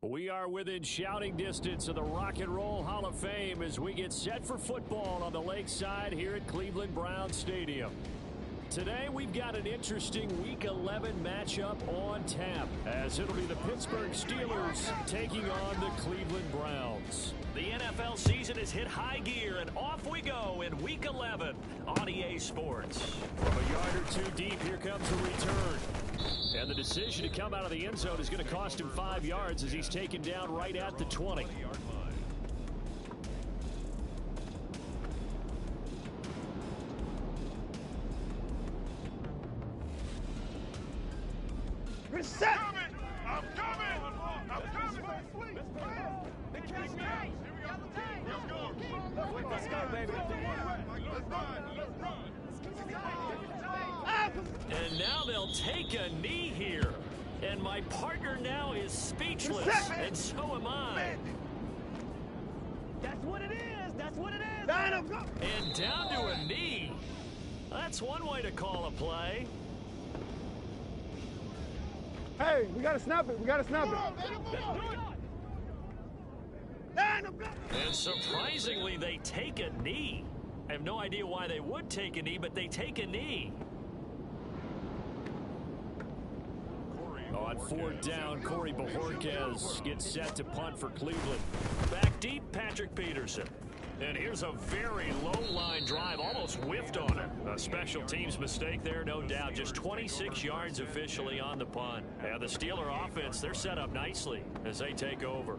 We are within shouting distance of the Rock and Roll Hall of Fame as we get set for football on the lakeside here at Cleveland Browns Stadium. Today we've got an interesting Week 11 matchup on tap as it'll be the Pittsburgh Steelers taking on the Cleveland Browns. The NFL season has hit high gear, and off we go in Week 11 on EA Sports. From a yard or two deep, here comes the return. And the decision to come out of the end zone is going to cost him 5 yards as he's taken down right at the 20. Set. I'm coming. Let's go, baby. And now they'll take a knee here. And my partner now is speechless. And so am I. That's what it is. That's what it is. And down to a knee. That's one way to call a play. Hey, we gotta snap it. And surprisingly, they take a knee. I have no idea why they would take a knee, but they take a knee. On fourth down, Corey Bajorquez gets set to punt for Cleveland. Back deep, Patrick Peterson. And here's a very low-line drive, almost whiffed on it. A special teams mistake there, no doubt. Just 26 yards officially on the punt. And the Steeler offense, they're set up nicely as they take over.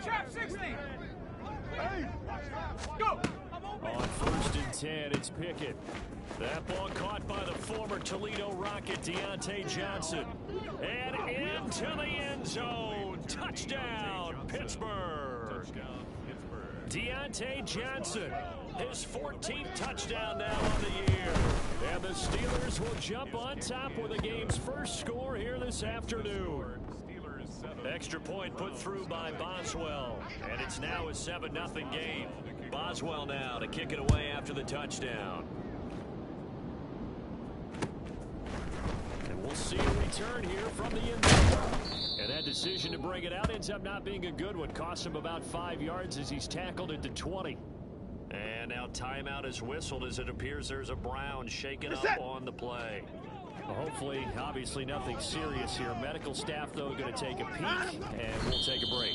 Trap 60. Hey. Go. On first and 10, it's Pickett. That ball caught by the former Toledo Rocket, Deontay Johnson. And into the end zone. Touchdown, Pittsburgh. Deontay Johnson, his 14th touchdown now on the year. And the Steelers will jump on top with the game's first score here this afternoon. Extra point put through by Boswell. And it's now a 7-0 game. Boswell now to kick it away after the touchdown. And we'll see a return here from the end zone. And that decision to bring it out ends up not being a good one. Costs him about 5 yards as he's tackled at the 20. And now timeout is whistled as it appears there's a Brown shaken up on the play. Well, hopefully, obviously nothing serious here. Medical staff, though, going to take a peek, and we'll take a break.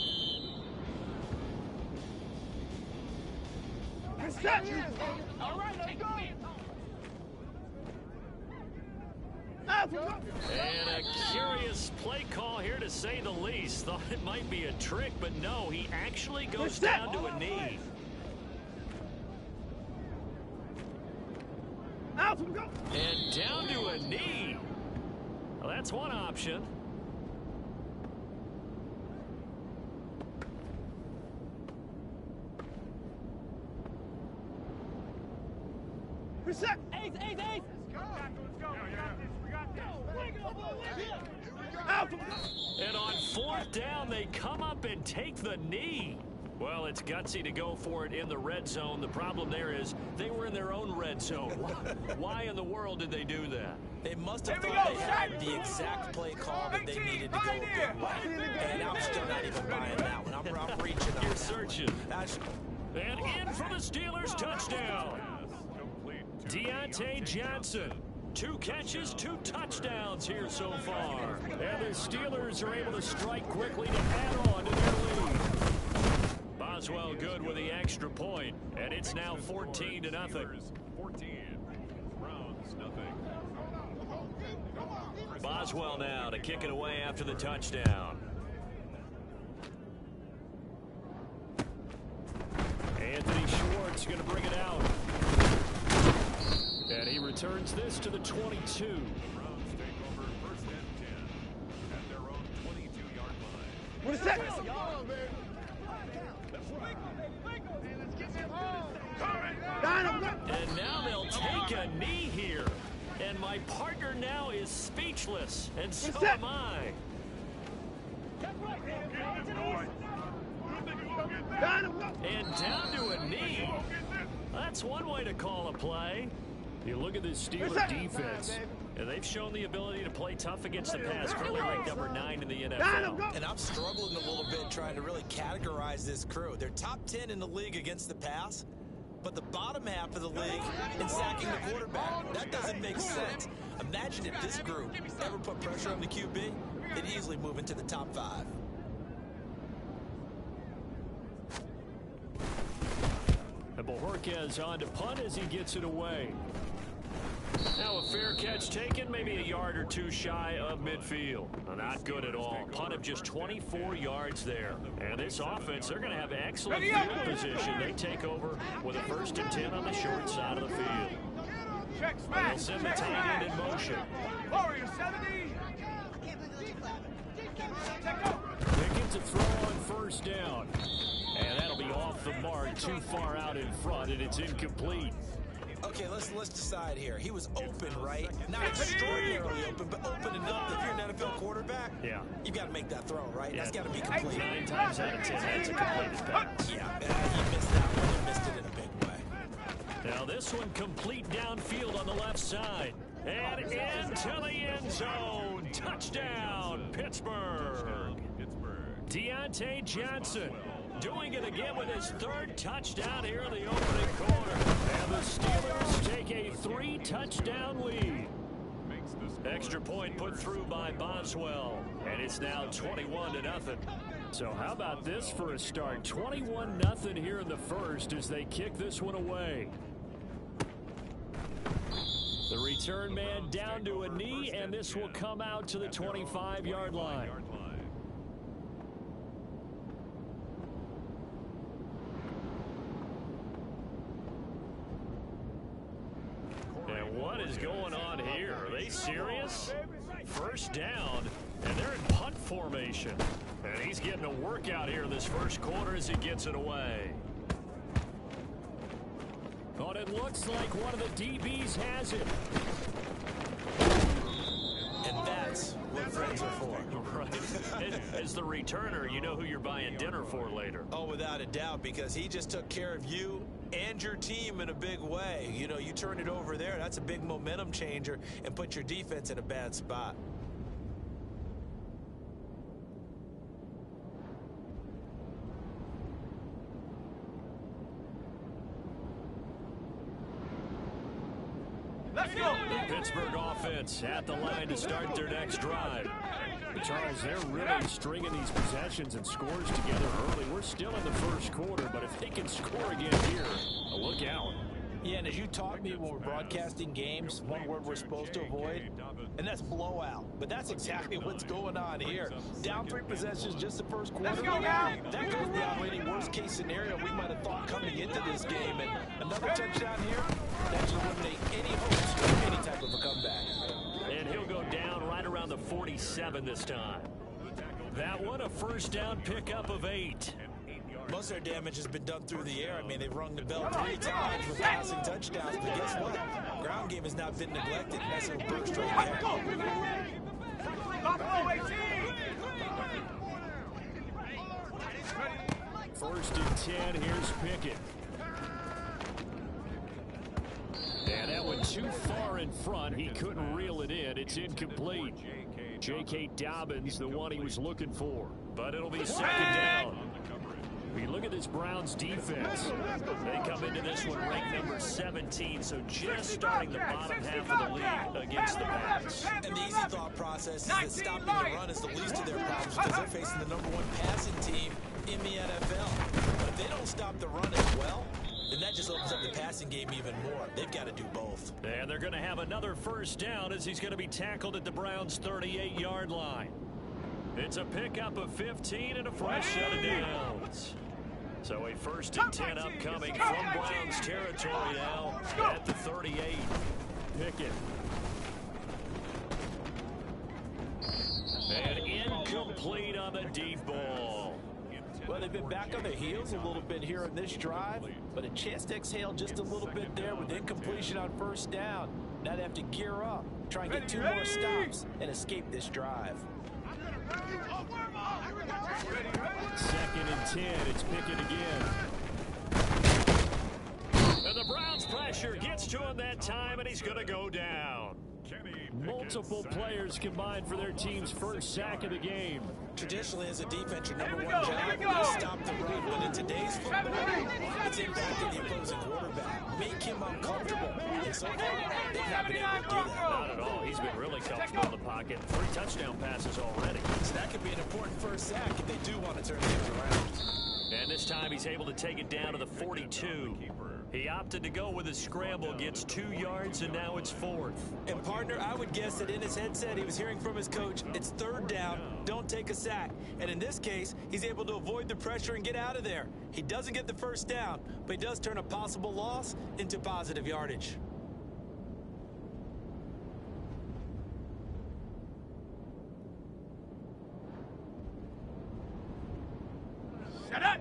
All right, let's go. And a curious play call here, to say the least. Thought it might be a trick, but no, he actually goes down to a knee. And down to a knee. Well, that's one option. Reset. Ace. Let's go. We got this. And on fourth down, they come up and take the knee. Well, it's gutsy to go for it in the red zone. The problem there is they were in their own red zone. Why in the world did they do that? They must have thought they had the exact play call that they needed to go a good way. And I'm still not even buying that one. I'm reaching on You're that searching. One. And in for the Steelers, touchdown. Deontay Johnson. 2 catches, 2 touchdowns here so far. And the Steelers are able to strike quickly to add on to their lead. Boswell good with the extra point, and it's now 14-0. 14, Browns nothing. Boswell now to kick it away after the touchdown. Anthony Schwartz going to bring it out. And he returns this to the 22. Browns take over first and 10 at their own 22-yard line. What is that? And now they'll take a knee here. And my partner now is speechless, and so am I. That's right. And down to a knee. That's one way to call a play. You look at this Steeler defense, and they've shown the ability to play tough against the pass, currently ranked number 9 in the NFL. And I'm struggling a little bit trying to really categorize this crew. They're top 10 in the league against the pass, but the bottom half of the league in sacking the quarterback. That doesn't make sense. Imagine if this group ever put pressure on the QB, they'd easily move into the top 5. And Bojorquez on to punt as he gets it away. Now a fair catch taken, maybe a yard or two shy of midfield. Not good at all. Punt of just 24 yards there. And this offense, they're going to have excellent field position. They take over with a 1st and 10 on the short side of the field. They'll send the tight end in motion. Warrior 70. Pickens to throw on 1st down. And that'll be off the mark, too far out in front, and it's incomplete. Okay, let's decide here. He was open, right? Not extraordinarily open, but open enough that if you're an NFL quarterback, you've got to make that throw, right? That's got to be complete. 9 times out of 10, that's a completed pass. Yeah, he missed that one and missed it in a big way. Now this one complete downfield on the left side. And into the end zone. Touchdown, Pittsburgh. T1 Johnson doing it again with his 3rd touchdown here in the opening quarter. And the Steelers take a 3-touchdown lead. Extra point put through by Boswell. And it's now 21-0. So how about this for a start? 21-0 here in the first as they kick this one away. The return man down to a knee, and this will come out to the 25-yard line. And what is going on here? Are they serious? 1st down, and they're in punt formation. And he's getting a workout here in this 1st quarter as he gets it away. But it looks like one of the DBs has it. And that's what friends are for. Right. As the returner, you know who you're buying dinner for later. Oh, without a doubt, because he just took care of you and your team in a big way. You know, you turn it over there, that's a big momentum changer and put your defense in a bad spot. Let's go. The Pittsburgh offense at the line to start their next drive. Charles, they're really stringing these possessions and scores together early. We're still in the 1st quarter, but if they can score again here, look out. Yeah, and as you taught me when we're broadcasting games, one word we're supposed to avoid, and that's blowout. But that's exactly what's going on here. Down 3 possessions just the 1st quarter. Let's go, Cal. That goes beyond any worst-case scenario we might have thought coming into this game. And another touchdown here, that should eliminate any hopes for any type of a comeback. And he'll go down right around the 47 this time. That one, a 1st down pickup of 8. Most of their damage has been done through the air. I mean, they've rung the bell 3 times with passing touchdowns, but guess what? Ground game has not been neglected. Nice little burst right there. Buffalo 18. 1st and 10, here's Pickett. And that one too far in front. He couldn't reel it in. It's incomplete. J.K. Dobbins, the one he was looking for. But it'll be 2nd down. You look at this Browns defense. They come into this one ranked number 17, so just starting the bottom half of the league against the pass. And the easy thought process is that stopping the run is the least of their problems because they're facing the #1 passing team in the NFL. But if they don't stop the run as well, then that just opens up the passing game even more. They've got to do both. And they're going to have another 1st down as he's going to be tackled at the Browns' 38-yard line. It's a pickup of 15 and a fresh set of downs. So a 1st and 10 upcoming from Browns territory now at the 38. Pickett. And incomplete on the deep ball. Well, they've been back on their heels a little bit here in this drive, but a chance to exhale just a little bit there with incompletion on 1st down. Now they have to gear up, try and get 2 more stops, and escape this drive. Second and 10. It's Pickett again. And the Browns pressure gets to him that time, and he's going to go down. Multiple players combined for their team's first sack of the game. Traditionally, as a defense, your number one job is stop the run. But in today's football, it's impacting the opposing quarterback. Make him uncomfortable. And so far, they've not been able to do that. Not at all. He's been really comfortable in the pocket. 3 touchdown passes already. So that could be an important first sack if they do want to turn things around. And this time he's able to take it down to the 42. He opted to go with a scramble, gets 2 yards, and now it's 4th. And partner, I would guess that in his headset he was hearing from his coach, it's 3rd down, don't take a sack. And in this case, he's able to avoid the pressure and get out of there. He doesn't get the first down, but he does turn a possible loss into positive yardage. Shut up!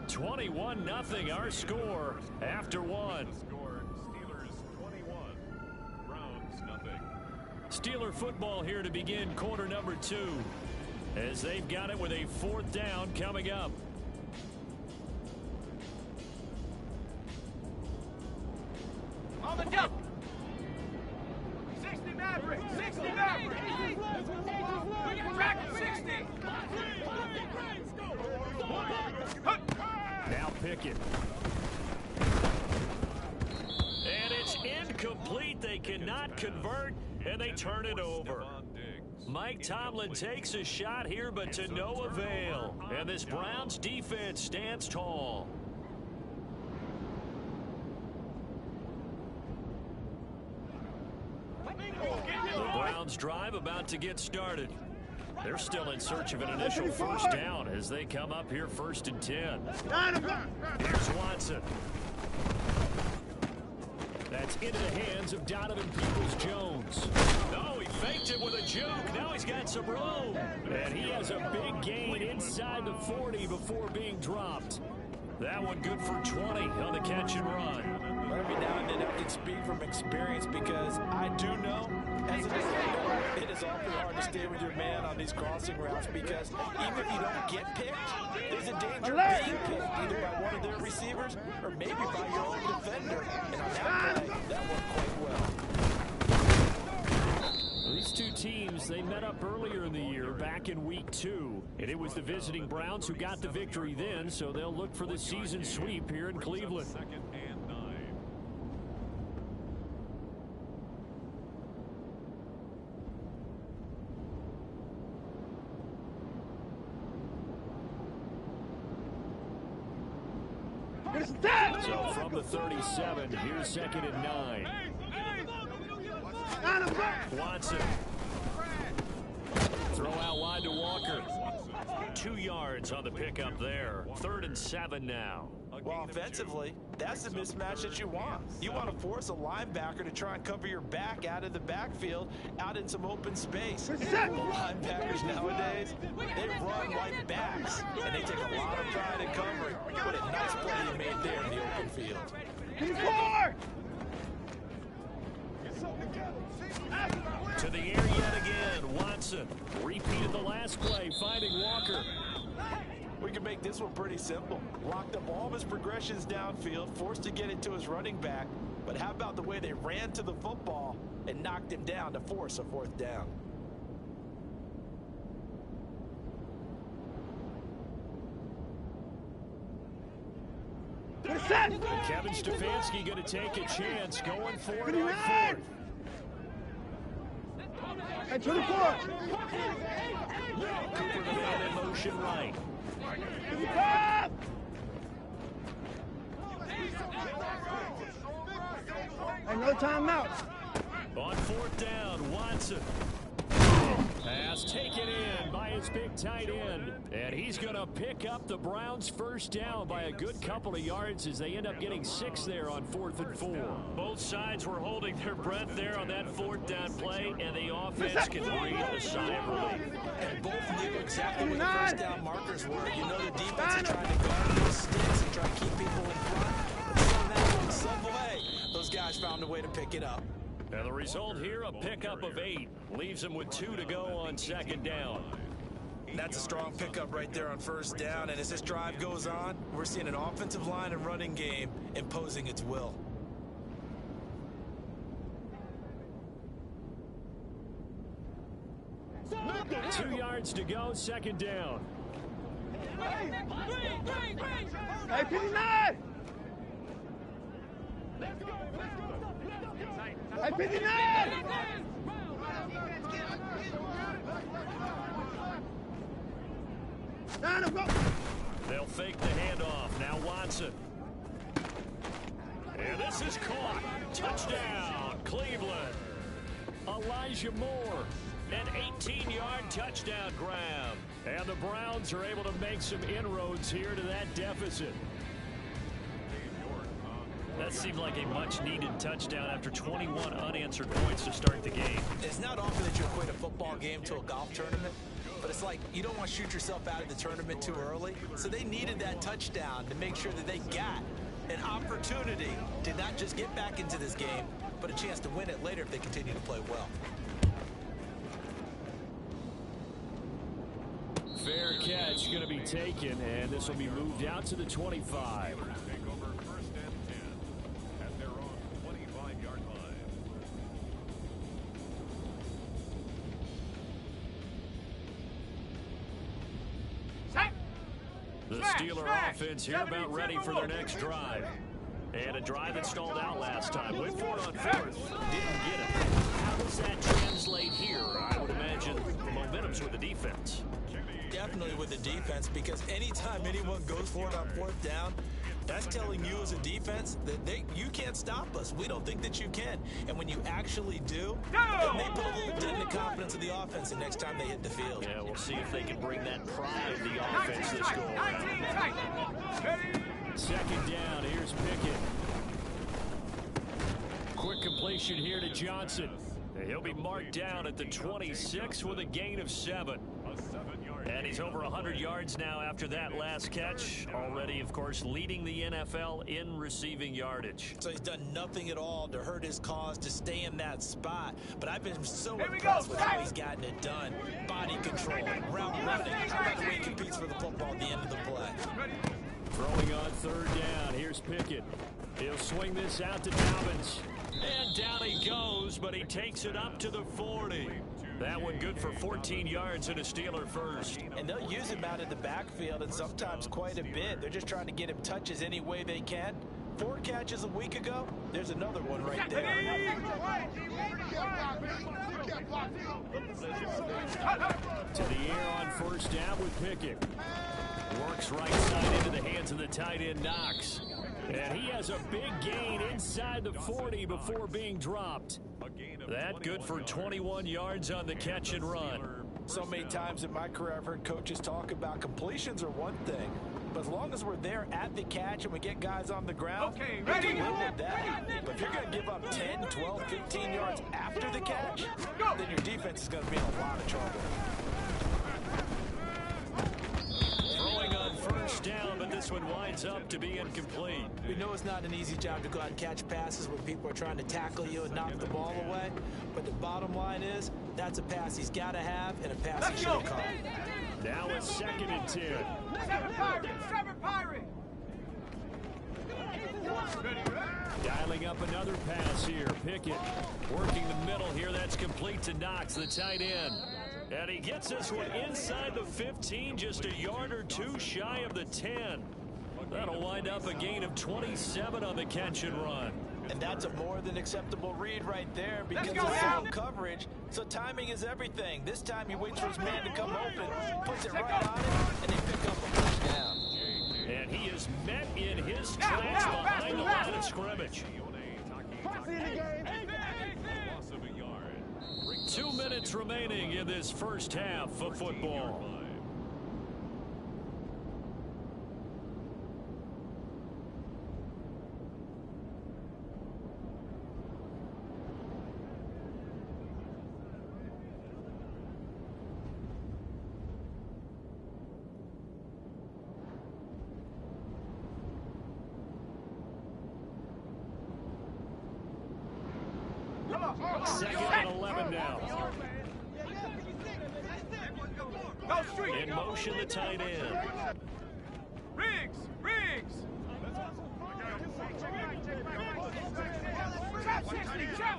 21-0 our score after 1. Score, Steelers 21, Browns nothing. Steeler football here to begin quarter number 2. As they've got it with a 4th down coming up. On the jump! 60 Maverick! 60 Maverick! Track 60! Now Pickett. And it's incomplete. They cannot convert, and they turn it over. Mike Tomlin takes a shot here, but to no avail. And this Browns defense stands tall. The Browns drive about to get started. They're still in search of an initial first down as they come up here 1st and 10. Here's Watson. That's into the hands of Donovan Peoples-Jones. No, he faked it with a joke. Now he's got some room. And he has a big gain inside the 40 before being dropped. That one good for 20 on the catch and run. Every now and then I can speak from experience because I do know as a defender it is awfully hard to stay with your man on these crossing routes because even if you don't get picked, there's a danger of being picked either by one of their receivers or maybe by your own defender. And on that play, that worked quite well. These two teams, they met up earlier in the year back in week 2. And it was the visiting Browns who got the victory then, so they'll look for the season sweep here in Cleveland. 2nd and 9. So from the 37, here's 2nd and 9. Watson. Throw out wide to Walker. 2 yards on the pickup there. 3rd and 7 now. Well, offensively, that's the mismatch that you want. You want to force a linebacker to try and cover your back out of the backfield, out in some open space. The linebackers nowadays, they run like backs, and they take a lot of pride in covering. What a nice play you made there in the open field. To the air yet again. Watson. Repeated the last play, finding Walker. We can make this one pretty simple. Locked up all of his progressions downfield, forced to get it to his running back. But how about the way they ran to the football and knocked him down to force a 4th down? Kevin Stefanski going to take a chance, going for it on 4th. And to the 4. Cooper the man in motion right. And no timeout. On 4th down, Watson. Pass taken in by his big tight end. And he's going to pick up the Browns' first down by a good couple of yards as they end up getting 6 there on 4th and 4. Both sides were holding their breath there on that 4th down play, and the offense can breathe a sigh of relief. And both knew exactly where the first down markers were. You know the defense is trying to guard those sticks and try to keep people in front. But some way, those guys found a way to pick it up. And the result here, a pickup of 8. Leaves him with 2 to go on second down. That's a strong pickup right there on first down. And as this drive goes on, we're seeing an offensive line and running game imposing its will. Two yards to go, second down. Hey, 59! Hey, 59! Nine, go! They'll fake the handoff. Now Watson. And this is caught. Touchdown, Cleveland. Elijah Moore. An 18-yard touchdown grab. And the Browns are able to make some inroads here to that deficit. That seemed like a much-needed touchdown after 21 unanswered points to start the game. It's not often that you equate a football game to a golf tournament, but it's like you don't want to shoot yourself out of the tournament too early. So they needed that touchdown to make sure that they got an opportunity to not just get back into this game, but a chance to win it later if they continue to play well. Fair catch going to be taken, and this will be moved out to the 25. Take over first and 10 at their own 25-yard line. The Steeler offense here about ready for their next drive. And a drive that stalled out last time. Went for it on fourth. Didn't get it. How does that translate here? I would imagine the momentum's with the defense. Definitely with the defense, because anytime anyone goes for it on fourth down, that's telling you as a defense that you can't stop us. We don't think that you can. And when you actually do, it may put a little dent in the confidence of the offense the next time they hit the field. Yeah, we'll see if they can bring that pride of the offense this go around. Second down, here's Pickett. Quick completion here to Johnson. He'll be marked down at the 26 with a gain of 7. And he's over 100 yards now after that last catch. Already, of course, leading the NFL in receiving yardage. So he's done nothing at all to hurt his cause to stay in that spot. But I've been so impressed with how he's gotten it done. Body control, route running, the way he competes for the football at the end of the play. Throwing on third down. Here's Pickett. He'll swing this out to Dobbins. And down he goes, but he takes it up to the 40. That one good for 14 yards and a Steeler first. And they'll use him out in the backfield, and sometimes quite a bit. They're just trying to get him touches any way they can. 4 catches a week ago. There's another one right there. To the air on first down with Pickett. Works right side into the hands of the tight end Knox. And he has a big gain inside the 40 before being dropped. That good for 21 yards on the catch and run. So many times in my career I've heard coaches talk about completions are one thing, but as long as we're there at the catch and we get guys on the ground, we can live with that. But if you're going to give up 10, 12, 15 yards after the catch, then your defense is going to be in a lot of trouble. Throwing on first down, but this one winds up to be incomplete. We know it's not an easy job to go out and catch passes when people are trying to tackle you and knock the ball away. But the bottom line is, that's a pass he's got to have and a pass he should have caught. Now it's 2nd and 10. Seven Pirate! Dialing up another pass here. Pickett working the middle here. That's complete to Knox, the tight end. And he gets this one inside the 15, just a yard or two shy of the 10. That'll wind up a gain of 27 on the catch and run. And that's a more than acceptable read right there because of zone coverage. So timing is everything. This time he waits for his man to come open, puts it right on it, and they pick up a first down. And he is met in his tracks behind the line of scrimmage. 2 minutes remaining in this first half of football. Second and 11 now. Go street. In motion, the tight end. Riggs. Trap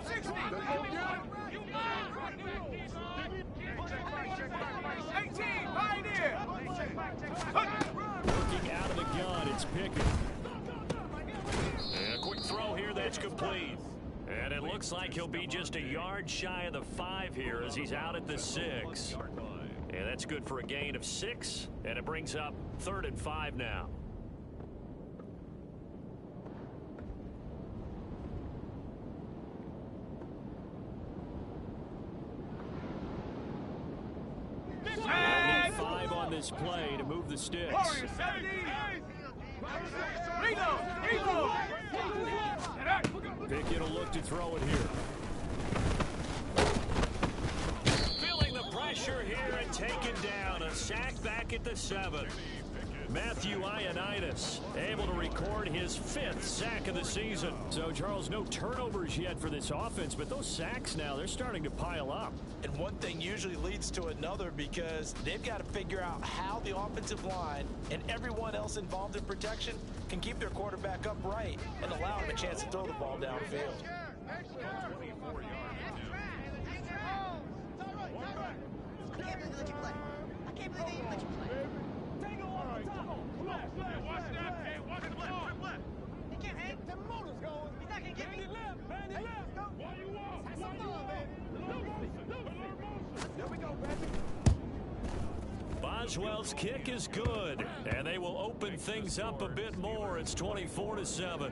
60. 18. Pioneer. Working out of the gun, it's Pickett. And a quick throw here that's complete. And it looks like he'll be just a yard shy of the 5 here as he's out at the 6. And that's good for a gain of 6. And it brings up 3rd and 5 now. Need 5 on this play to move the sticks. Warriors 70. Reload. Pickett will look to throw it here. Feeling the pressure here and taken down. A sack back at the 7. Matthew Ioannidis able to record his 5th sack of the season. So, Charles, no turnovers yet for this offense, but those sacks now, they're starting to pile up. And one thing usually leads to another because they've got to figure out how the offensive line and everyone else involved in protection can keep their quarterback upright and allow him a chance to throw the ball downfield. I can't believe they let you play. I can't believe they even let you play. Watch that. Hey, watch the left. He can't hang. The motor's going. He's not going to get me. Bandit left. Why you walk? Have some fun, man. There we go, Patrick. Boswell's kick is good, and they will open things up a bit more. It's 24-7.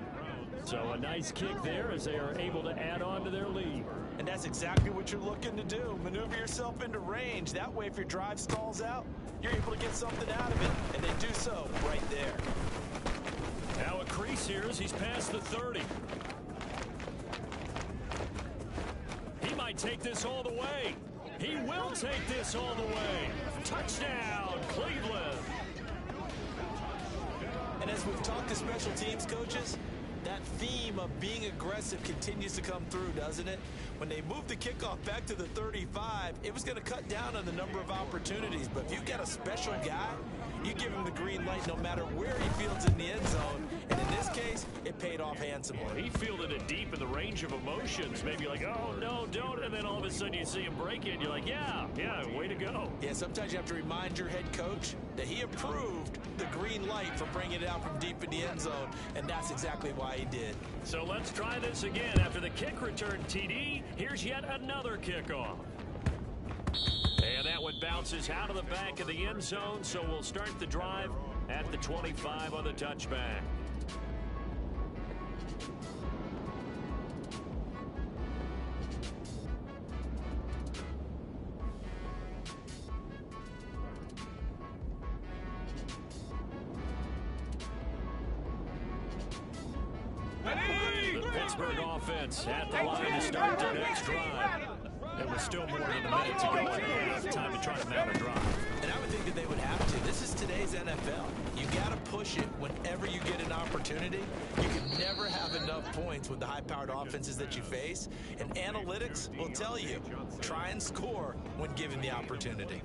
So a nice kick there as they are able to add on to their lead. And that's exactly what you're looking to do. Maneuver yourself into range. That way, if your drive stalls out, you're able to get something out of it, and they do so right there. Now a crease here as he's past the 30. He might take this all the way. He will take this all the way. Touchdown, Cleveland. And as we've talked to special teams coaches, that theme of being aggressive continues to come through, doesn't it? When they moved the kickoff back to the 35, it was going to cut down on the number of opportunities. But if you've got a special guy, you give him the green light no matter where he fields in the end zone. And in this case, it paid off handsomely. He fielded it deep in the range of emotions. Maybe like, oh, no, don't. And then all of a sudden you see him break it. And you're like, yeah, way to go. Yeah, sometimes you have to remind your head coach that he approved the green light for bringing it out from deep in the end zone. And that's exactly why he did. So let's try this again. After the kick return TD, here's yet another kickoff. And that one bounces out of the back of the end zone, so we'll start the drive at the 25 on the touchback. The Pittsburgh offense at the line to start their next drive. There was still more than a minute to go in halftime to try to mount a drive. And I would think that they would have to. This is today's NFL. You got to push it whenever you get an opportunity. You can never have enough points with the high-powered offenses that you face. And analytics will tell you, try and score when given the opportunity.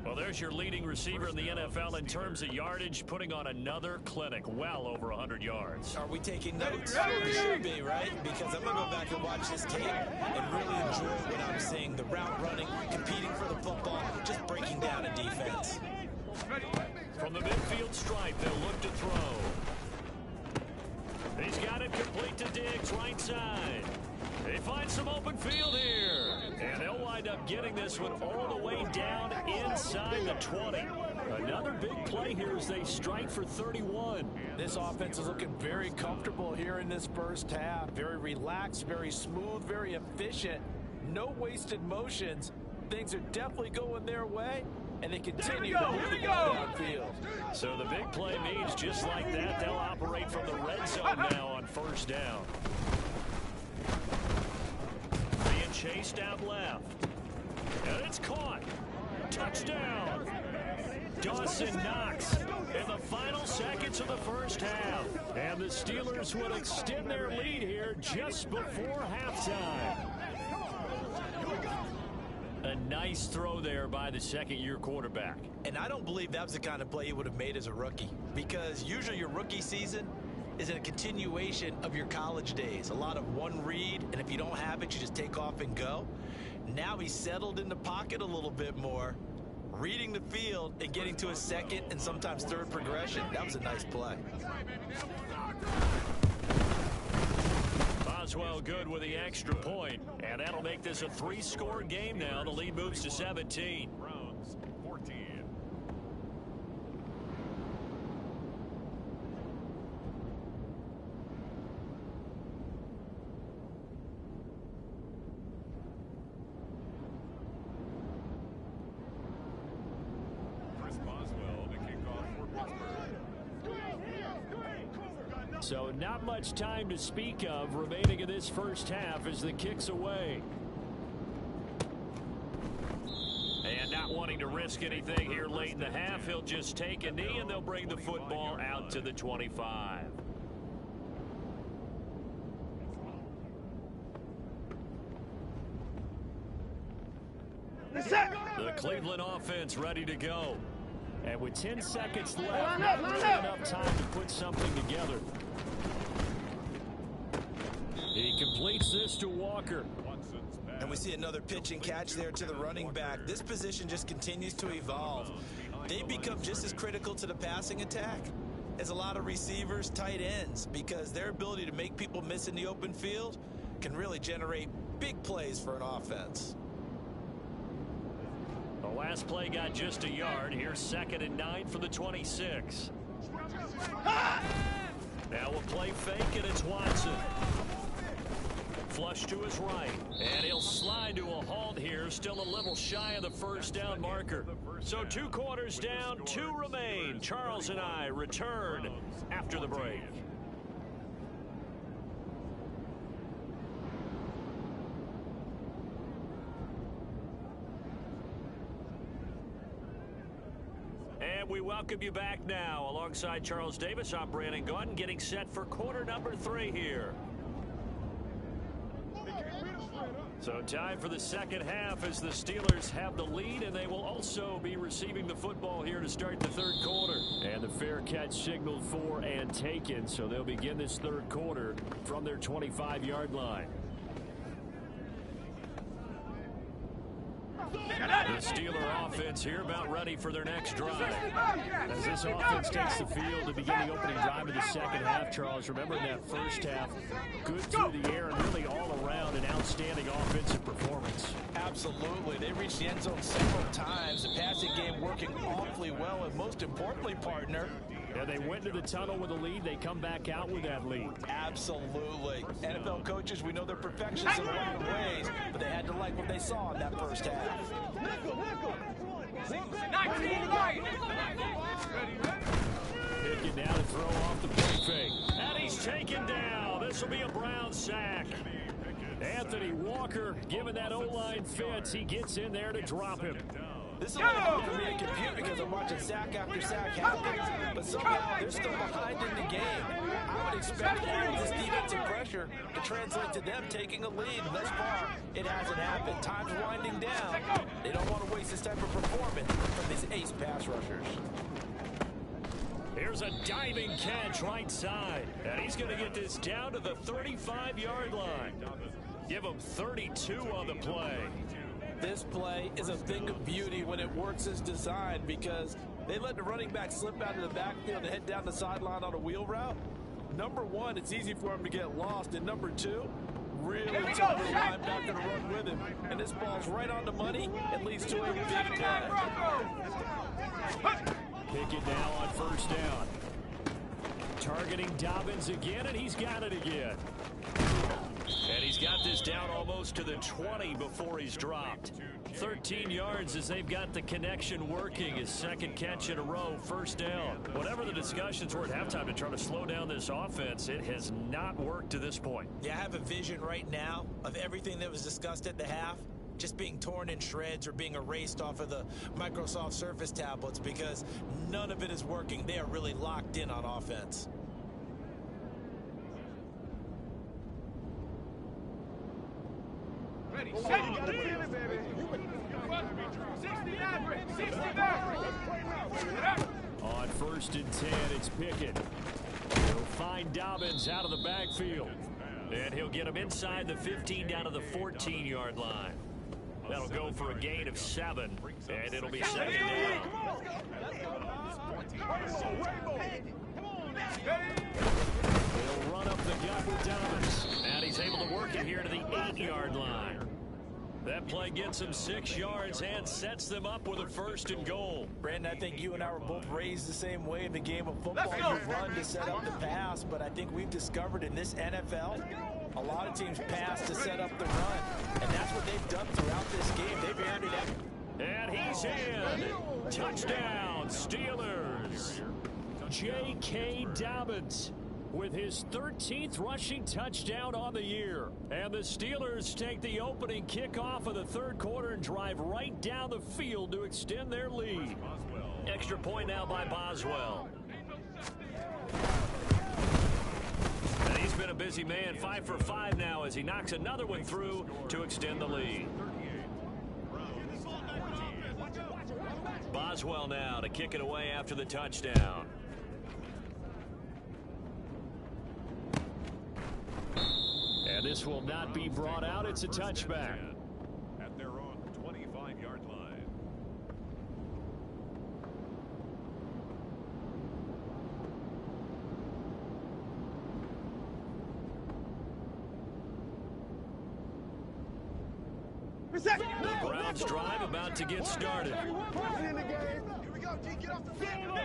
Well, there's your leading receiver in the NFL in terms of yardage, putting on another clinic, well over 100 yards. Are we taking notes? We should be, right? Because I'm going to go back and watch this tape and really enjoy what I'm seeing. The route running, competing for the football, just breaking down a defense. From the midfield stripe, they'll look to throw. He's got it complete to Diggs, right side. They find some open field here. And they'll wind up getting this one all the way down inside the 20. Another big play here as they strike for 31. This offense is looking very comfortable here in this first half. Very relaxed, very smooth, very efficient. No wasted motions. Things are definitely going their way, and they continue to move the ball downfield. So the big play means just like that, they'll operate from the red zone now on first down. Being chased out left. And it's caught. Touchdown. Dawson Knox in the final seconds of the first half. And the Steelers will extend their lead here just before halftime. nice throw there by the second-year quarterback. And I don't believe that was the kind of play he would have made as a rookie, because usually your rookie season is a continuation of your college days. A lot of one read, and if you don't have it, you just take off and go. Now he's settled in the pocket a little bit more, reading the field and getting to a second and sometimes third progression. That was a nice play. Boswell good with the extra point, and that'll make this a 3-score game now. The lead moves to 17. Browns 14. Chris Boswell to kick off for Pittsburgh. So not much time to speak of remaining in this first half as the kick's away. And not wanting to risk anything here late in the half, he'll just take a knee and they'll bring the football out to the 25. The Cleveland offense ready to go. And with 10 seconds left, not really enough time to put something together. He completes this to Walker. And we see another pitch and catch there to the running back. This position just continues to evolve. They become just as critical to the passing attack as a lot of receivers, tight ends, because their ability to make people miss in the open field can really generate big plays for an offense. The last play got just a yard. Here's 2nd and 9 for the 26. Now we'll play fake, and it's Watson. Flush to his right, and he'll slide to a halt here, still a little shy of the first down marker. So 2 quarters down, 2 remain. Charles and I return after the break. And we welcome you back now. Alongside Charles Davis, I'm Brandon Gaudin, getting set for quarter number 3 here. So time for the second half as the Steelers have the lead, and they will also be receiving the football here to start the third quarter. And the fair catch signaled for and taken, so they'll begin this third quarter from their 25-yard line. The Steeler offense here about ready for their next drive. As this offense takes the field to begin the opening drive of the second half, Charles, remember in that first half, good through the air and really all around an outstanding offensive performance. Absolutely. They reached the end zone several times. The passing game working awfully well, and most importantly, partner, Yeah, they went to the tunnel with a lead. They come back out with that lead. absolutely. NFL coaches, we know they're perfectionists in a lot of ways, but they had to like what they saw in that first half. Picking down to throw off the play fake. And he's taken down. This will be a Brown sack. Anthony Walker giving that O-line fits. He gets in there to drop him. This is a little hard for me to compute because I'm watching sack after sack happen, but somehow they're still behind in the game. I would expect all of this defensive pressure to translate to them taking a lead. Thus far, it hasn't happened. Time's winding down. They don't want to waste this type of performance from these ace pass rushers. Here's a diving catch right side. And he's going to get this down to the 35-yard line. Give him 32 on the play. This play is a thing of beauty when it works as designed because they let the running back slip out of the backfield and head down the sideline on a wheel route. Number one, it's easy for him to get lost. And number two, really tough for the linebacker to run with him. And this ball's right on the money and leads to a big play. Pick it now on first down. Targeting Dobbins again, and he's got it again. And he's got this down almost to the 20 before he's dropped. 13 yards as they've got the connection working. His second catch in a row, first down. Whatever the discussions were at halftime to try to slow down this offense, it has not worked to this point. Yeah, I have a vision right now of everything that was discussed at the half just being torn in shreds or being erased off of the Microsoft Surface tablets because none of it is working. They are really locked in on offense. On 1st and 10, it's Pickett. He'll find Dobbins out of the backfield. And he'll get him inside the 15 down to the 14-yard line. That'll go for a gain of 7, and it'll be 2nd down. He'll run up the gut with Dobbins, and he's able to work it here to the 8-yard line. That play gets them 6 yards and sets them up with a 1st and goal. Brandon, I think you and I were both raised the same way in the game of football. You run to set up the pass, but I think we've discovered in this NFL, a lot of teams pass to set up the run, and that's what they've done throughout this game. They've aired it out. And he's in. Touchdown, Steelers. J.K. Dobbins with his 13th rushing touchdown on the year. And the Steelers take the opening kickoff of the 3rd quarter and drive right down the field to extend their lead. Extra point now by Boswell. And he's been a busy man, 5 for 5 now as he knocks another one through to extend the lead. Boswell now to kick it away after the touchdown. And this will not be brought out. It's a touchback. At their own 25-yard line. The Browns drive about to get started. Here we go, D. Get off the field.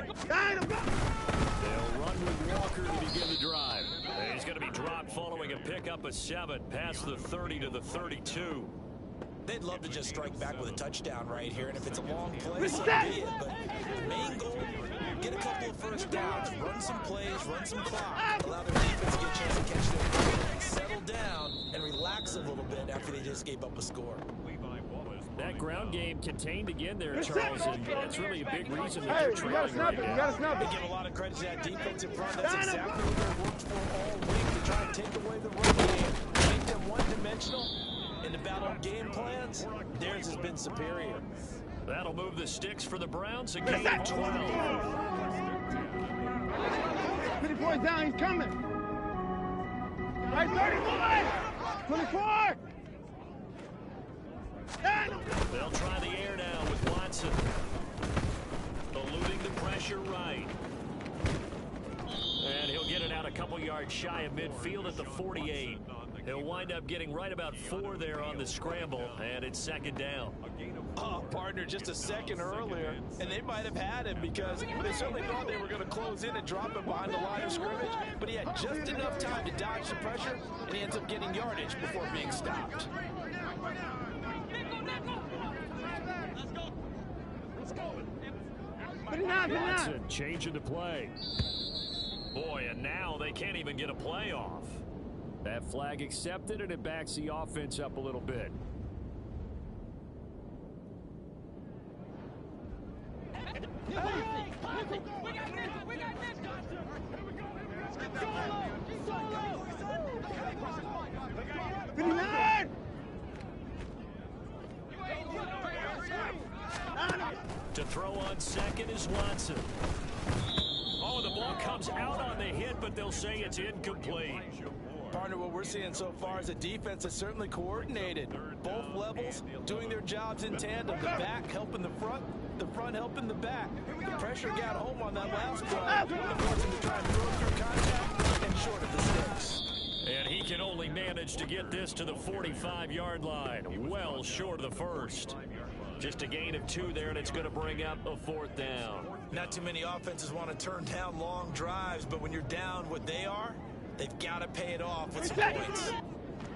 They'll run with Walker to begin the drive. He's going to be dropped following a pickup of 7 past the 30 to the 32. They'd love to just strike back with a touchdown right here, and if it's a long play, so be it. But the main goal, get a couple of 1st downs, run some plays, run some clock, allow their defense to get a chance to catch them, settle down, and relax a little bit after they just gave up a score. That ground game contained again there, Charles, and that's really a big reason that they're trailing right now. They give a lot of credit to that defensive front. That's exactly what they've worked for all week, to try and take away the run game, make them one-dimensional. In the battle of game plans, theirs has been superior. That'll move the sticks for the Browns, a gain of 12. 50 points down, he's coming. Right, 34! 24! They'll try the air now with Watson. Eluding the pressure right. And he'll get it out a couple yards shy of midfield at the 48. He'll wind up getting right about 4 there on the scramble, and it's 2nd down. Oh, partner, just a second earlier, and they might have had him because they certainly thought they were going to close in and drop him behind the line of scrimmage, but he had just enough time to dodge the pressure, and he ends up getting yardage before being stopped. Watson changing the play. Boy, and now they can't even get a play off. That flag accepted, and it backs the offense up a little bit. To throw on 2nd is Watson. Oh, the ball comes out on the hit, but they'll say it's incomplete. Partner, what we're seeing so far is a defense that's certainly coordinated. Both levels doing their jobs in tandem. The back helping the front helping the back. The pressure got home on that last play. Forced him to try and throw through contact and short of the sticks. And he can only manage to get this to the 45-yard line. Well short of the 1st. Just a gain of 2 there, and it's going to bring up a 4th down. Not too many offenses want to turn down long drives, but when you're down what they are, they've got to pay it off with some points.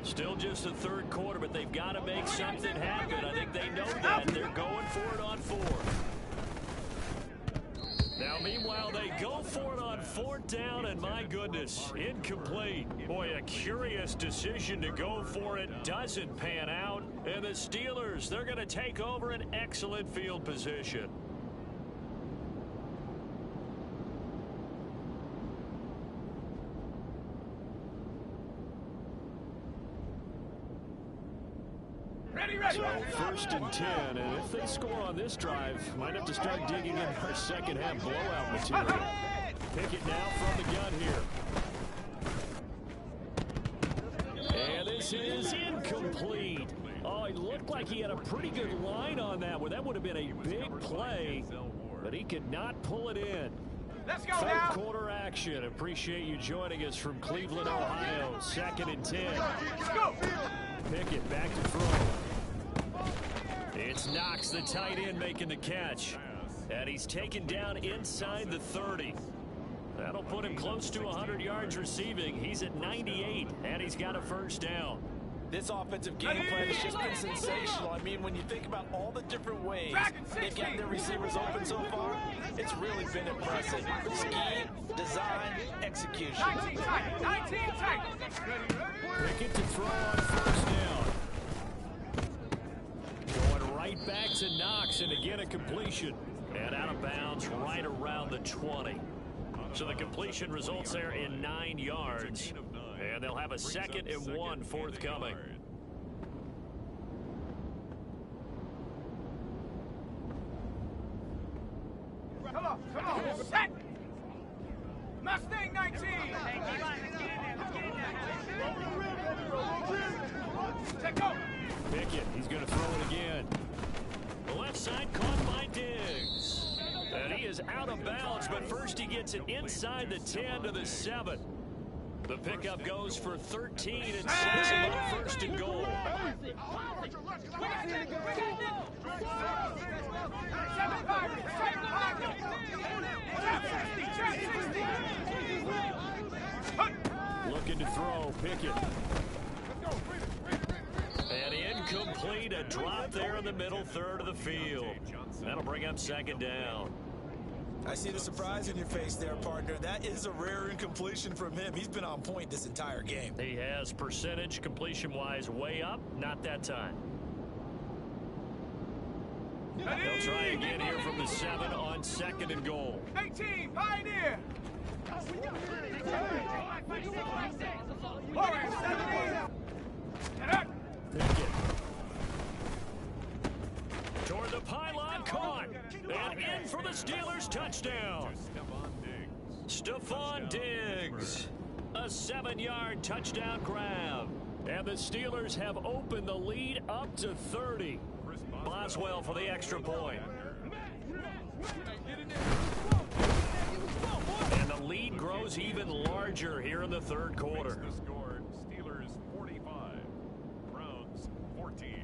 Still just the 3rd quarter, but they've got to make something happen. I think they know that. They're going for it on 4th. Now, meanwhile, they go for it on 4th down, and my goodness, incomplete. Boy, a curious decision to go for it. Doesn't pan out. And the Steelers, they're going to take over an excellent field position. So first and 10, and if they score on this drive, might have to start digging in our second half blowout material. Pickett now from the gun here. And this is incomplete. Oh, it looked like he had a pretty good line on that one. That would have been a big play, but he could not pull it in. Let's go Third now. quarter action. Appreciate you joining us from Cleveland, Ohio. Second and 10. Let's go. Pickett back to throw. It's Knox, the tight end, making the catch. And he's taken down inside the 30. That'll put him close to 100 yards receiving. He's at 98, and he's got a first down. This offensive game plan has just been sensational. I mean, when you think about all the different ways they've gotten their receivers open so far, it's really been impressive. Scheme, design, execution. 19 tight. Pickett to throw on first down. Going right back to Knox, and again a completion. And out of bounds right around the 20. So the completion results there in 9 yards. And they'll have a 2nd and 1 forthcoming. Come on. Set. Mustang 19. Take over. Pickett, he's going to throw it again. The left side caught by Diggs. And he is out of bounds, but first he gets it inside the 10 to the 7. The pickup goes for 13 and sets him up first and goal. Looking to throw, Pickett. And incomplete, a drop there in the middle third of the field. That'll bring up 2nd down. I see the surprise in your face there, partner. That is a rare incompletion from him. He's been on point this entire game. He has percentage completion-wise way up, not that time. They'll try again here from the 7 on 2nd and goal. 18, Pioneer. Pickett. Toward the pylon, caught. And in for the Steelers, touchdown. Stephon Diggs. A 7-yard touchdown grab. And the Steelers have opened the lead up to 30. Boswell for the extra point. And the lead grows even larger here in the third quarter. The score, Steelers 45, Browns 14.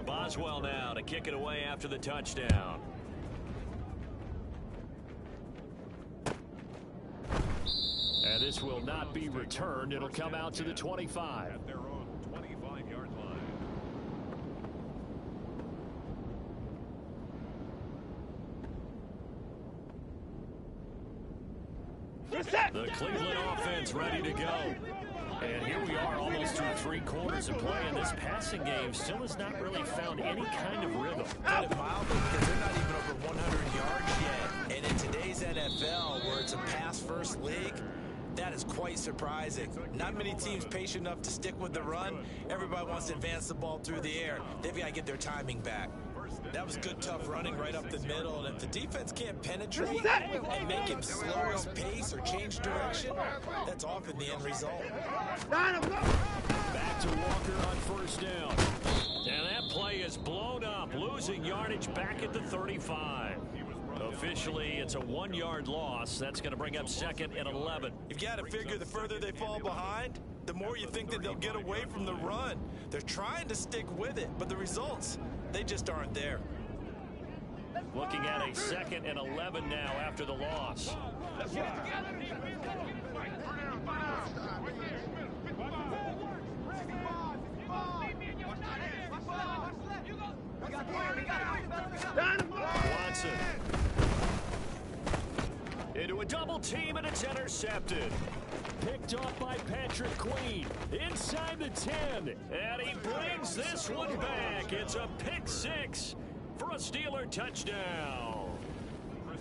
Boswell now to kick it away after the touchdown. And this will not be returned. It'll come out to the 25. At their own 25-yard line. The Cleveland offense ready to go. And here we are almost through 3 quarters of play, and this passing game still has not really found any kind of rhythm. Put it mildly, because they're not even over 100 yards yet. And in today's NFL, where it's a pass-first league, that is quite surprising. Not many teams patient enough to stick with the run. Everybody wants to advance the ball through the air. They've got to get their timing back. That was good, tough running right up the middle. And if the defense can't penetrate and make him slow his pace or change direction, that's often the end result. Back to Walker on first down. And that play is blown up, losing yardage back at the 35. Officially, it's a 1-yard loss. That's going to bring up 2nd and 11. You've got to figure the further they fall behind, the more you think that they'll get away from the run. They're trying to stick with it, but the results, they just aren't there. Looking at a 2nd and 11 now after the loss. Watson. Into a double team, and it's intercepted. picked off by Patrick Queen. Inside the 10. And he brings this one back. It's a pick six for a Steeler touchdown.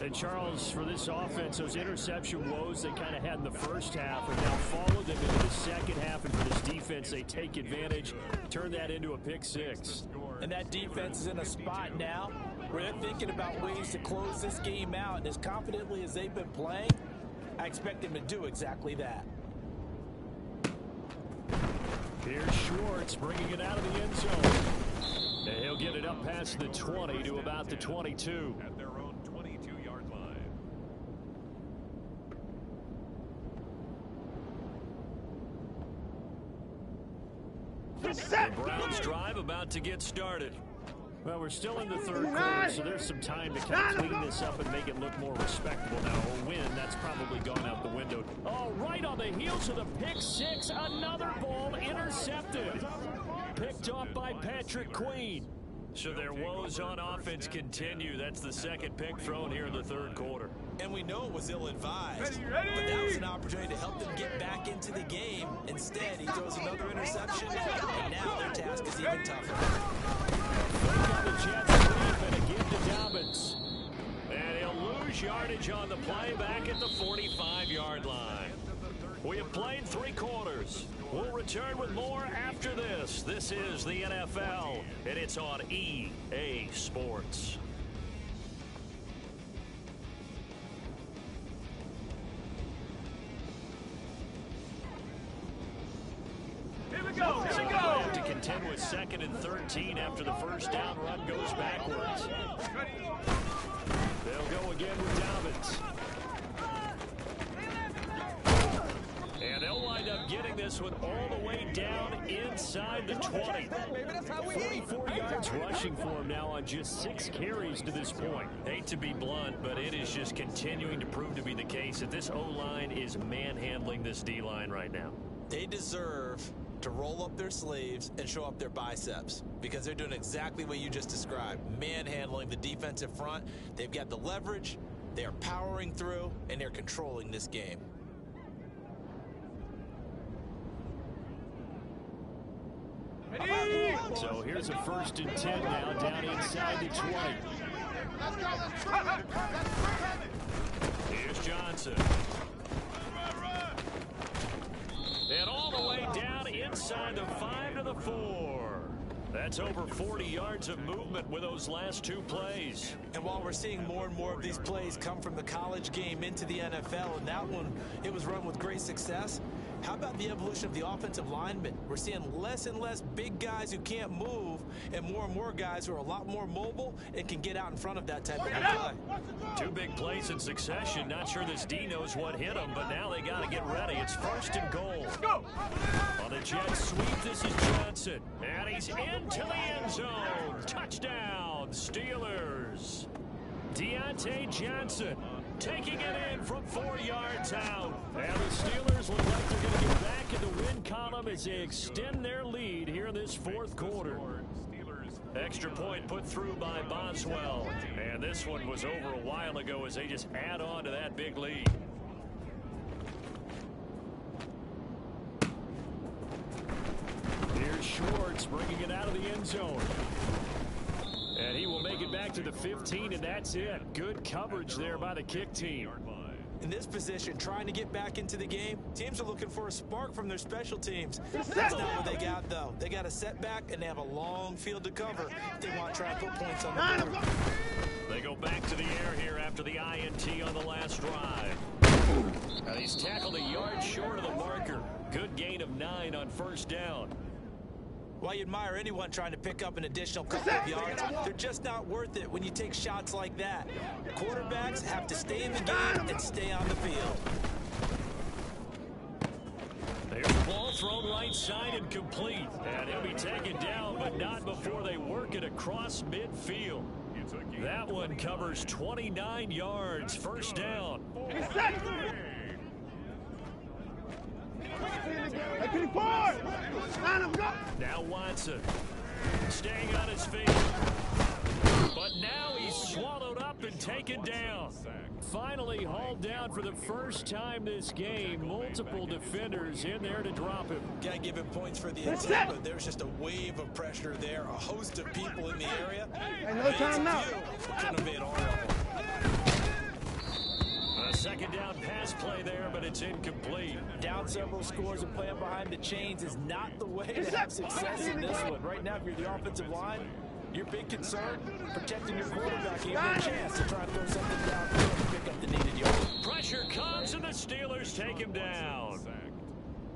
And Charles, for this offense, those interception woes they kind of had in the first half have now followed them into the second half. And for this defense, they take advantage, turn that into a pick six. And that defense is in a spot now where they're thinking about ways to close this game out. And as confidently as they've been playing, I expect them to do exactly that. Here's Schwartz bringing it out of the end zone. And he'll get it up past the 20 to about the 22. At their own 22-yard line. The Browns drive about to get started. Well, we're still in the third quarter, so there's some time to kind of clean this up and make it look more respectable now. A win, that's probably gone out the window. Oh, right on the heels of the pick six, another ball intercepted. Picked off by Patrick Queen. So their woes on offense continue. That's the second pick thrown here in the third quarter. And we know it was ill-advised, but that was an opportunity to help them get back into the game. Instead, he throws another interception, and now their task is even tougher. Got the Jets sweep and a give to Dobbins. And he'll lose yardage on the play back at the 45-yard line. We have played 3 quarters. We'll return with more after this. This is the NFL, and it's on EA Sports. So they'll have to contend with 2nd and 13 after the first down run goes backwards. They'll go again with Dobbins. And they'll wind up getting this one all the way down inside the 20. 44 yards rushing for him now on just 6 carries to this point. Hate to be blunt, but it is just continuing to prove to be the case that this O-line is manhandling this D-line right now. They deserve to roll up their sleeves and show up their biceps because they're doing exactly what you just described, manhandling the defensive front. They've got the leverage, they are powering through, and they're controlling this game. So here's a 1st and 10 now down inside the 20. Here's Johnson. And all the way down inside the 5 to the 4. That's over 40 yards of movement with those last 2 plays. And while we're seeing more and more of these plays come from the college game into the NFL, and that one, it was run with great success, how about the evolution of the offensive linemen? We're seeing less and less big guys who can't move and more guys who are a lot more mobile and can get out in front of that type of play. 2 big plays in succession. Not sure this D knows what hit them, but now they got to get ready. It's 1st and goal. On the jet sweep, this is Johnson. And he's into the end zone. Touchdown, Steelers. Deontay Johnson taking it in from 4 yards out. And the Steelers look like they're going to get back in the win column as they extend their lead here in this 4th quarter. Extra point put through by Boswell. And this one was over a while ago as they just add on to that big lead. Here's Schwartz bringing it out of the end zone. And he will make it back to the 15, and that's it. Good coverage there by the kick team. In this position, trying to get back into the game, teams are looking for a spark from their special teams. That's not what they got, though. They got a setback, and they have a long field to cover if they want to try and put points on the board. They go back to the air here after the INT on the last drive. Now he's tackled a yard short of the marker. Good gain of 9 on 1st down. While you admire anyone trying to pick up an additional couple of yards, they're just not worth it when you take shots like that. Quarterbacks have to stay in the game and stay on the field. There's the ball thrown right side and complete. And he'll be taken down, but not before they work it across midfield. That one covers 29 yards. 1st down. Now Watson staying on his feet. But now he's swallowed up and taken down. Finally hauled down for the first time this game. Multiple defenders in there to drop him. Got to give him points for the intent, but there's just a wave of pressure there. A host of people in the area. Hey, no time now. Couldn't have made all of them. A second down pass play there, but it's incomplete. Down several scores and playing behind the chains is not the way to have success in this one. Right now, if you're the offensive line, your big concern, protecting your quarterback. You have a chance to try and throw something down and pick up the needed yard. Pressure comes, and the Steelers take him down.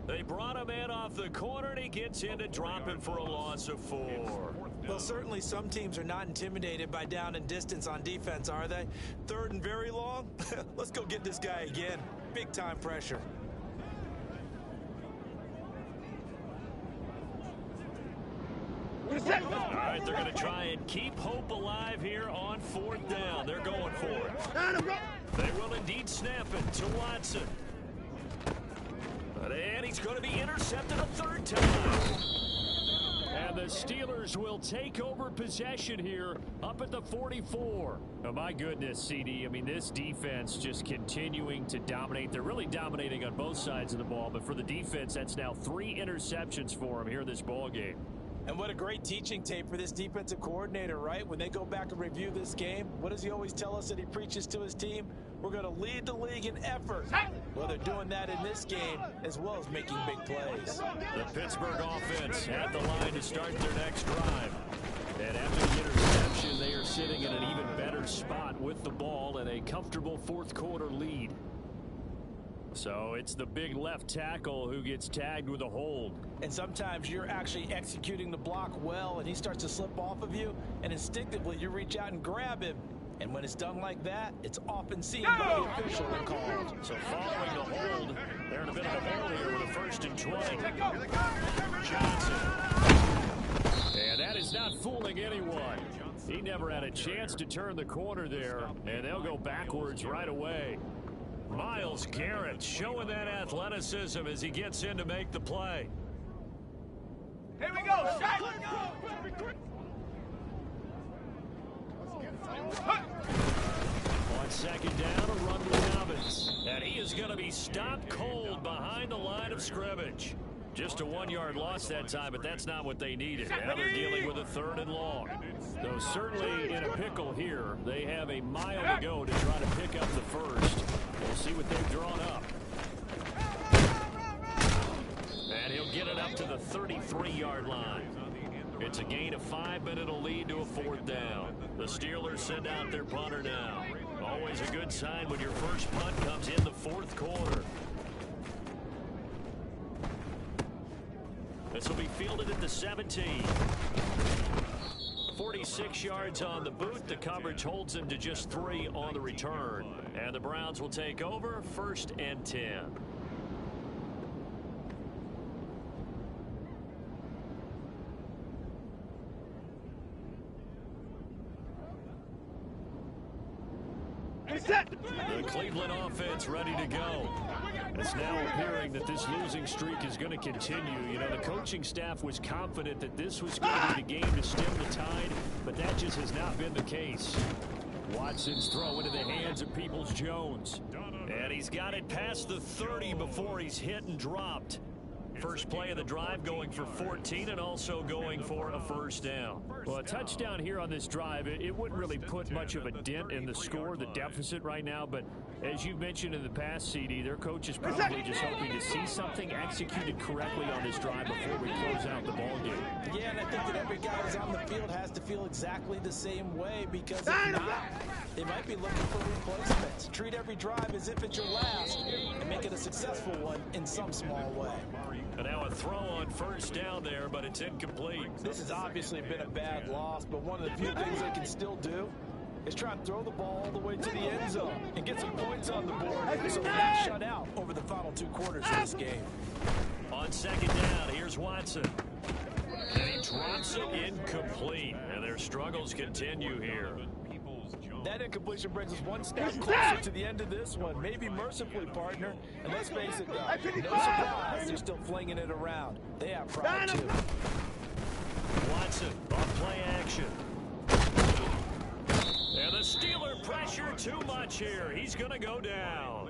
They brought him in off the corner, and he gets in to drop him for a loss of 4. Well, certainly some teams are not intimidated by down and distance on defense, are they? 3rd and very long? Let's go get this guy again. Big time pressure. All right, they're going to try and keep hope alive here on 4th down. They're going for it. They will indeed snap it to Watson. And he's going to be intercepted a 3rd time. And the Steelers will take over possession here up at the 44. Oh, my goodness, CD. I mean, this defense just continuing to dominate. They're really dominating on both sides of the ball. But for the defense, that's now 3 interceptions for them here in this ball game. And what a great teaching tape for this defensive coordinator, right? When they go back and review this game, what does he always tell us that he preaches to his team? We're going to lead the league in effort. Well, they're doing that in this game as well as making big plays. The Pittsburgh offense at the line to start their next drive. And after the interception, they are sitting in an even better spot with the ball and a comfortable 4th quarter lead. So it's the big left tackle who gets tagged with a hold. And sometimes you're actually executing the block well, and he starts to slip off of you, and instinctively you reach out and grab him. And when it's done like that, it's often seen by the official and called. So following the hold, they're in a bit of a hole here with a 1st and 20. Johnson. And that is not fooling anyone. He never had a chance to turn the corner there, and they'll go backwards right away. Myles Garrett showing that athleticism as he gets in to make the play. Here we go. On 2nd down, a run with Dobbins. And he is going to be stopped cold behind the line of scrimmage. Just a 1-yard loss that time, but that's not what they needed. Now they're dealing with a 3rd and long. Though certainly in a pickle here, they have a mile to go to try to pick up the first. We'll see what they've drawn up. And he'll get it up to the 33-yard line. It's a gain of 5, but it'll lead to a 4th down. The Steelers send out their punter now. Always a good sign when your first punt comes in the 4th quarter. This will be fielded at the 17. 46 yards on the boot. The coverage holds him to just 3 on the return. And the Browns will take over 1st and 10. The Cleveland offense ready to go. It's now appearing that this losing streak is going to continue. You know, the coaching staff was confident that this was going to be the game to stem the tide, but that just has not been the case. Watson's throw into the hands of Peoples-Jones. And he's got it past the 30 before he's hit and dropped. First play of the drive going for 14 and also going for a 1st down. Well, a touchdown here on this drive, it wouldn't really put much of a dent in the score, the deficit right now. But as you've mentioned in the past, CD, their coach is probably just hoping to see something executed correctly on this drive before we close out the ball game. Yeah, and I think that every guy who's on the field has to feel exactly the same way, because if not, they might be looking for replacements. Treat every drive as if it's your last and make it a successful one in some small way. And now a throw on 1st down there, but it's incomplete. This has obviously been a bad loss, but one of the few things they can still do is try and throw the ball all the way to the end zone and get some points on the board so they're not shut out over the final 2 quarters of this game. On 2nd down, here's Watson. And he drops it incomplete. And their struggles continue here. That incompletion brings us one step closer to the end of this one. Maybe mercifully, partner. And let's face it, though, no surprise, they're still flinging it around. They have pride, too. Watson, off play action. Steeler pressure too much here. He's going to go down.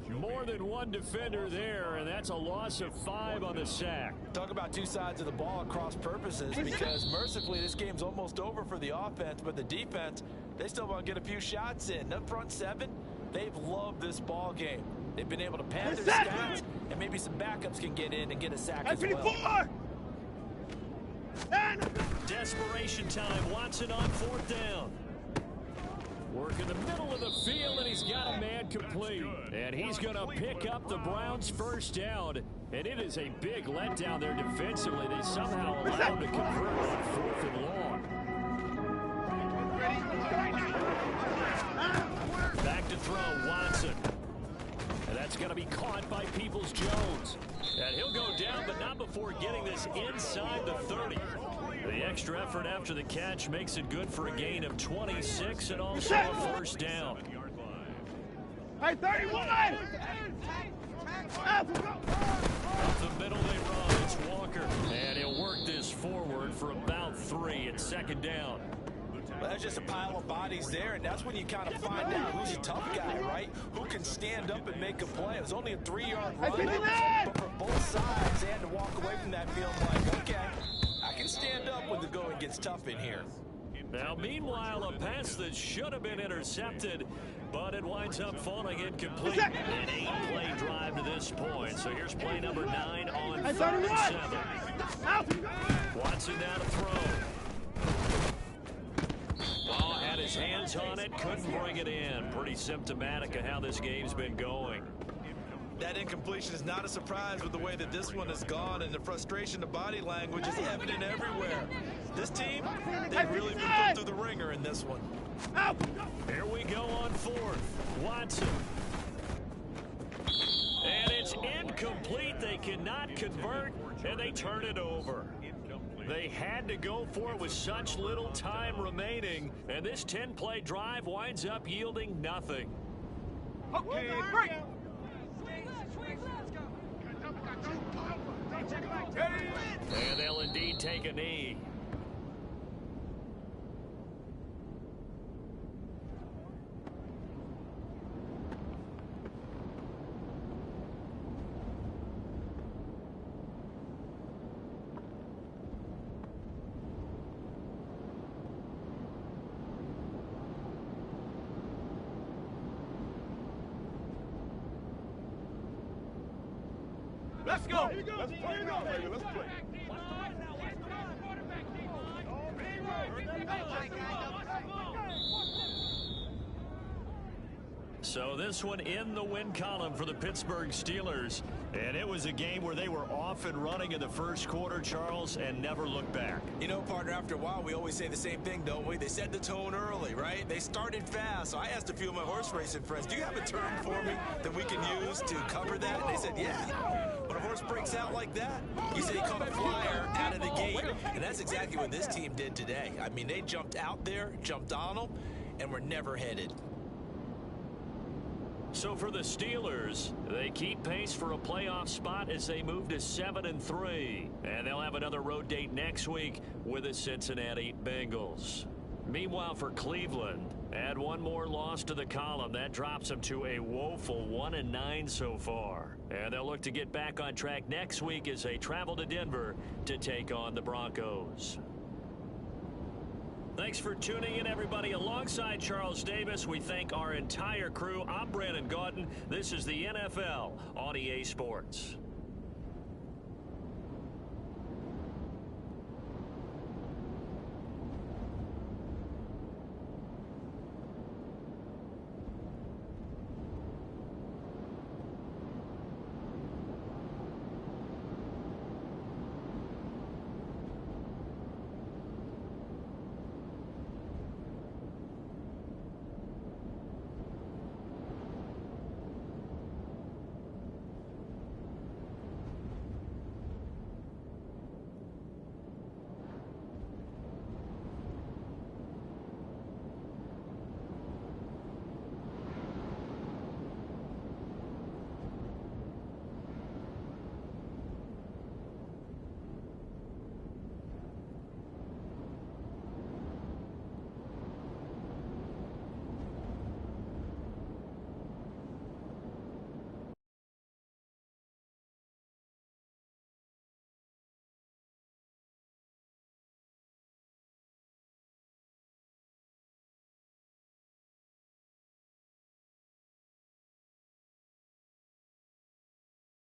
More than one defender there, and that's a loss of 5 on the sack. Talk about two sides of the ball at cross purposes, because mercifully this game's almost over for the offense, but the defense, they still want to get a few shots in. Up front 7, they've loved this ball game. They've been able to pad their stats, and maybe some backups can get in and get a sack as well. Desperation time. Watson on 4th down. Work in the middle of the field, and he's got a man complete. And he's going to pick up the Browns' first down. And it is a big letdown there defensively. They somehow allowed him to convert on 4th and long. Back to throw, Watson. And that's going to be caught by Peoples-Jones. And he'll go down, but not before getting this inside the 30. The extra effort after the catch makes it good for a gain of 26 and also a first down. Hey, 31! Up the middle they run. It's Walker. And he'll work this forward for about 3. It's 2nd down. Well, that's just a pile of bodies there, and that's when you kind of find out who's a tough guy, right? Who can stand up and make a play. It was only a 3-yard run, but for both sides, they had to walk away from that field like, okay, I can stand up when the going gets tough in here. Now, meanwhile, a pass that should have been intercepted, but it winds up falling incomplete. An 8-play drive to this point. So here's play number 9 on 3rd and 7. Watson now to throw. Ball had his hands on it, couldn't bring it in. Pretty symptomatic of how this game's been going. That incompletion is not a surprise with the way that this one has gone, and the frustration, the body language is evident everywhere. This team, they've really been put through the ringer in this one. Here we go on 4th. Watson. And it's incomplete. They cannot convert, and they turn it over. They had to go for it with such little time remaining, and this 10-play drive winds up yielding nothing. Okay, break. And they'll indeed take a knee. Let's go. Let's play now, baby. Let's play. So this one in the win column for the Pittsburgh Steelers. And it was a game where they were off and running in the first quarter, Charles, and never looked back. You know, partner, after a while, we always say the same thing, don't we? They set the tone early, right? They started fast. So I asked a few of my horse racing friends, do you have a term for me that we can use to cover that? And they said, yeah. When a horse breaks out like that, you say he caught a flyer out of the gate. And that's exactly what this team did today. I mean, they jumped out there, jumped on them, and were never headed. So for the Steelers, they keep pace for a playoff spot as they move to 7-3. And they'll have another road date next week with the Cincinnati Bengals. Meanwhile, for Cleveland, add one more loss to the column. That drops them to a woeful 1-9 so far. And they'll look to get back on track next week as they travel to Denver to take on the Broncos. Thanks for tuning in, everybody. Alongside Charles Davis, we thank our entire crew. I'm Brandon Gaudin. This is the NFL on EA Sports.